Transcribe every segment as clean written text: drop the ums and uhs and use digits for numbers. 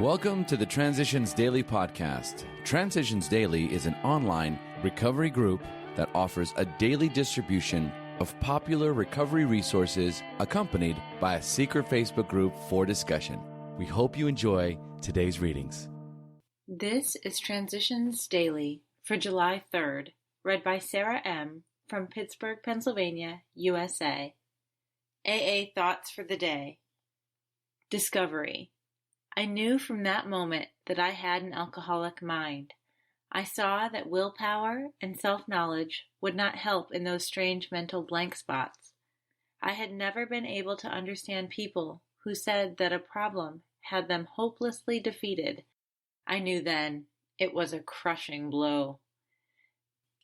Welcome to the Transitions Daily podcast. Transitions Daily is an online recovery group that offers a daily distribution of popular recovery resources accompanied by a secret Facebook group for discussion. We hope you enjoy today's readings. This is Transitions Daily for July 3rd, read by Sarah M. from Pittsburgh, Pennsylvania, USA. AA Thoughts for the Day. Discovery. I knew from that moment that I had an alcoholic mind. I saw that willpower and self-knowledge would not help in those strange mental blank spots. I had never been able to understand people who said that a problem had them hopelessly defeated. I knew then it was a crushing blow.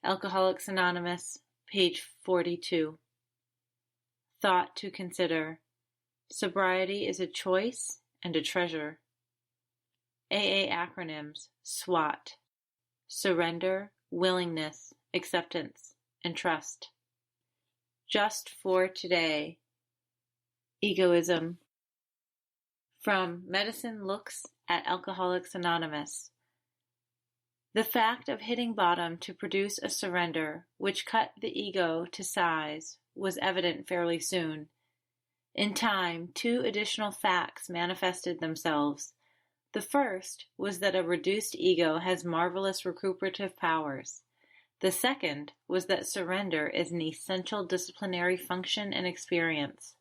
Alcoholics Anonymous, page 42. Thought to consider. Sobriety is a choice and a treasure. AA acronyms: SWAT. Surrender, willingness, acceptance, and trust. Just for today. Egoism. From Medicine Looks at Alcoholics Anonymous. The fact of hitting bottom to produce a surrender which cut the ego to size was evident fairly soon. In time, two additional facts manifested themselves. The first was that a reduced ego has marvelous recuperative powers. The second was that surrender is an essential disciplinary function and experience.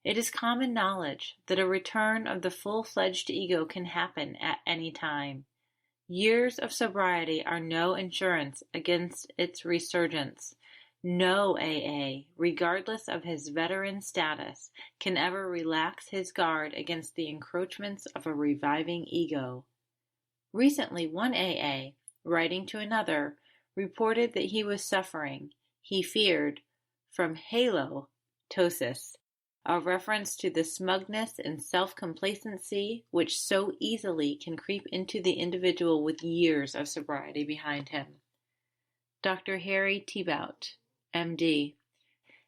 It is common knowledge that a return of the full-fledged ego can happen at any time. Years of sobriety are no insurance against its resurgence. No AA, regardless of his veteran status, can ever relax his guard against the encroachments of a reviving ego. Recently, one AA, writing to another, reported that he was suffering, he feared, from halitosis, a reference to the smugness and self-complacency which so easily can creep into the individual with years of sobriety behind him. Dr. Harry Thibaut, MD,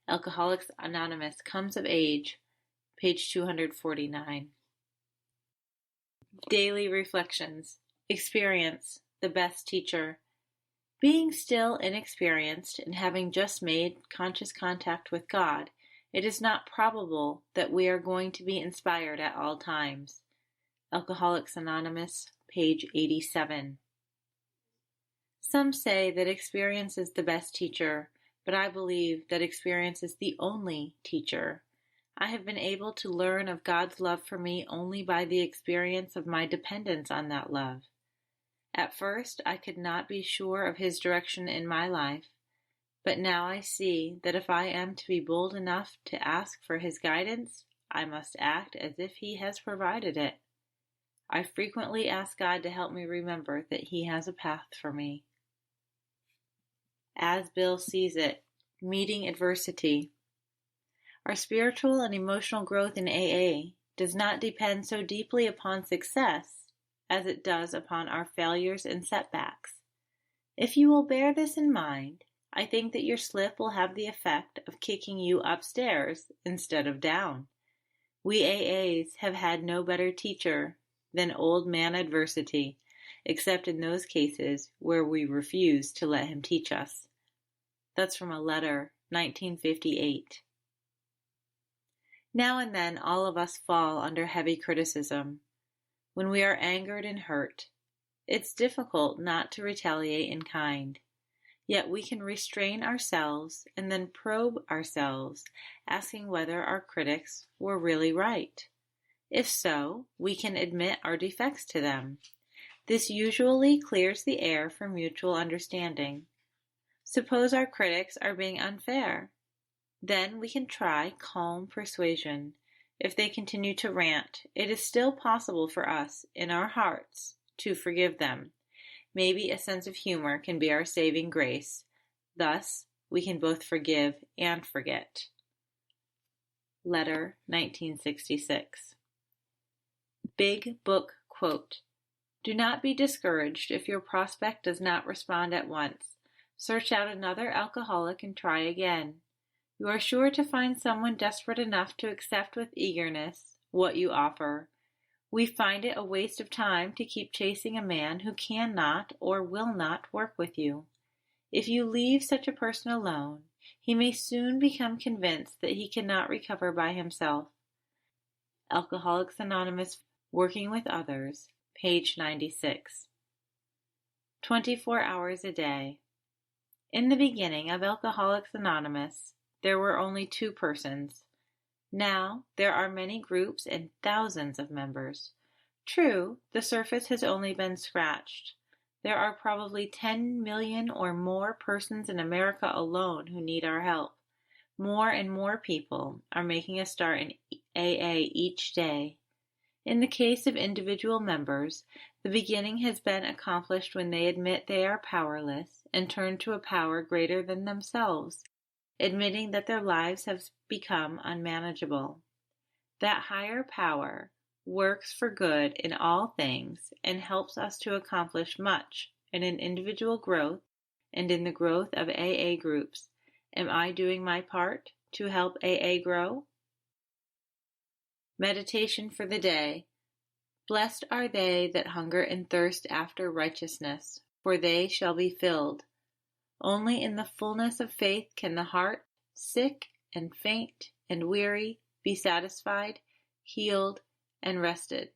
Alcoholics Anonymous, Comes of Age, page 249. Daily Reflections. Experience, the best teacher. Being still inexperienced and having just made conscious contact with God, it is not probable that we are going to be inspired at all times. Alcoholics Anonymous, page 87. Some say that experience is the best teacher, but I believe that experience is the only teacher. I have been able to learn of God's love for me only by the experience of my dependence on that love. At first, I could not be sure of His direction in my life, but now I see that if I am to be bold enough to ask for His guidance, I must act as if He has provided it. I frequently ask God to help me remember that He has a path for me. As Bill sees it, meeting adversity. Our spiritual and emotional growth in AA does not depend so deeply upon success as it does upon our failures and setbacks. If you will bear this in mind, I think that your slip will have the effect of kicking you upstairs instead of down. We AAs have had no better teacher than old man adversity, except in those cases where we refuse to let him teach us. That's from a letter, 1958. Now and then all of us fall under heavy criticism. When we are angered and hurt, it's difficult not to retaliate in kind. Yet we can restrain ourselves and then probe ourselves, asking whether our critics were really right. If so, we can admit our defects to them. This usually clears the air for mutual understanding. Suppose our critics are being unfair. Then we can try calm persuasion. If they continue to rant, it is still possible for us, in our hearts, to forgive them. Maybe a sense of humor can be our saving grace. Thus, we can both forgive and forget. Letter, 1966. Big Book Quote. Do not be discouraged if your prospect does not respond at once. Search out another alcoholic and try again. You are sure to find someone desperate enough to accept with eagerness what you offer. We find it a waste of time to keep chasing a man who cannot or will not work with you. If you leave such a person alone, he may soon become convinced that he cannot recover by himself. Alcoholics Anonymous, Working with Others, page 96. 24 hours a day. In the beginning of Alcoholics Anonymous, there were only 2 persons. Now there are many groups and thousands of members. True, the surface has only been scratched. There are probably 10 million or more persons in America alone who need our help. More and more people are making a start in AA each day. In the case of individual members, the beginning has been accomplished when they admit they are powerless and turn to a power greater than themselves, admitting that their lives have become unmanageable. That higher power works for good in all things and helps us to accomplish much in an individual growth and in the growth of AA groups. Am I doing my part to help AA grow? Meditation for the day. Blessed are they that hunger and thirst after righteousness, for they shall be filled. Only in the fullness of faith can the heart, sick and faint and weary, be satisfied, healed, and rested.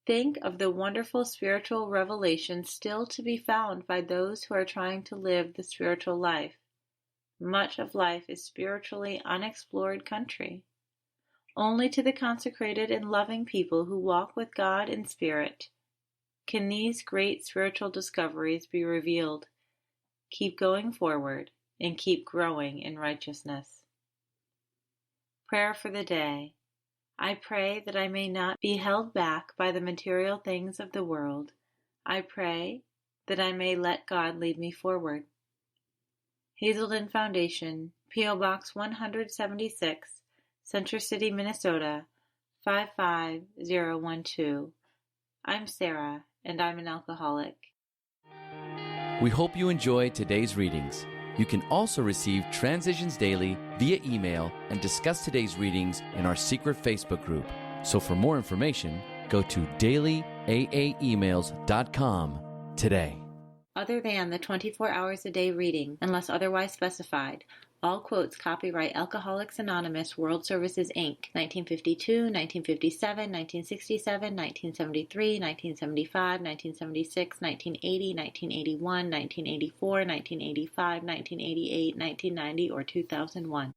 Think of the wonderful spiritual revelation still to be found by those who are trying to live the spiritual life. Much of life is spiritually unexplored country. Only to the consecrated and loving people who walk with God in spirit can these great spiritual discoveries be revealed. Keep going forward and keep growing in righteousness. Prayer for the day. I pray that I may not be held back by the material things of the world. I pray that I may let God lead me forward. Hazelden Foundation, P.O. Box 176, Center City, Minnesota, 55012. I'm Sarah, and I'm an alcoholic. We hope you enjoyed today's readings. You can also receive Transitions Daily via email and discuss today's readings in our secret Facebook group. So for more information, go to dailyaaemails.com today. Other than the 24 hours a day reading, unless otherwise specified, all quotes copyright Alcoholics Anonymous World Services, Inc., 1952, 1957, 1967, 1973, 1975, 1976, 1980, 1981, 1984, 1985, 1988, 1990, or 2001.